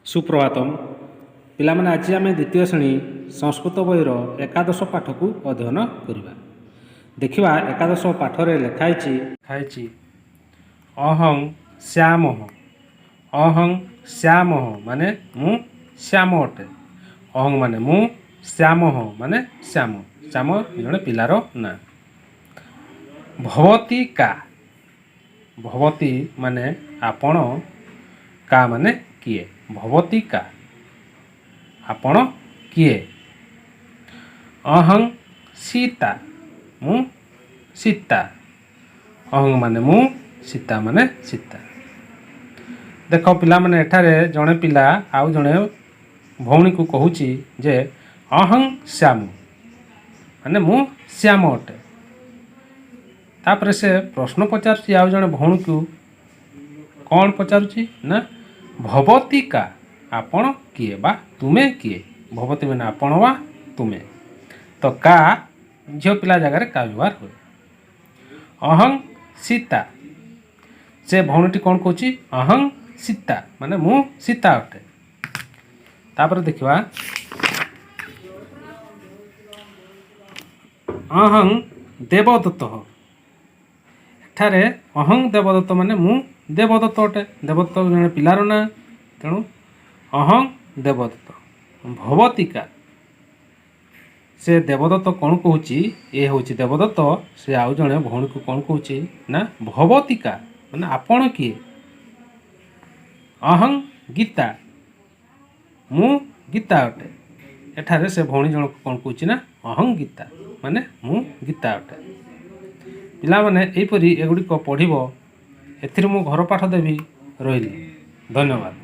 सुप्रभातम पिलामाने आज आम द्वितीय श्रेणी संस्कृत बहीर एकादश पाठ को अध्ययन करवा। देखा एकादश पाठरे लिखाई अहं श्याम माने मु श्याम अटे। अहं माने मु श्याम माने श्याम श्याम जड़े पिलार ना। भवती का भवती माने आपण का माने किए। भवती का आपण किए। अहं सीता मु सीता। अहं माने मु सीता माने सीता। देख पिला माने एठारे जड़े पिला आउ जड़े भौणी को कहूची जे अहं श्याम माने मु श्याम अटे। तापर से प्रश्न पचारुची आउ जड़े भौणी को कौन पचारुची ना भवती का आपण किए बा तुमे किए। भवती माने आपण वा तुमे। तो का झील पिला जगह का व्यवहार हुए। अहं सीता से भौणीटी कौन कहूँ अहं सीता माने मु सीता अटे। तापर देखा अहं देवदत्त। एठारे अहं देवदत्त माने मु देवदत्त अटे। देवदत्त जड़े पिलार ना तेणु अहं देवदत्त। भवतिका से देवदत्त कौन कहूँ ये हूँ देवदत्त से आउ जड़े भौणी को कौन कहूँ ना भवतिका माने आपण किए। अहं गीता मु गीता अटे। एठारे से भौणी जन कौन कहूँ ना अहं गीता माने मु गीता अटे। पिला माने एहीपरि एगुड़िक पढ़िबो। एथिरे मु घर पाठ देवी रही। धन्यवाद।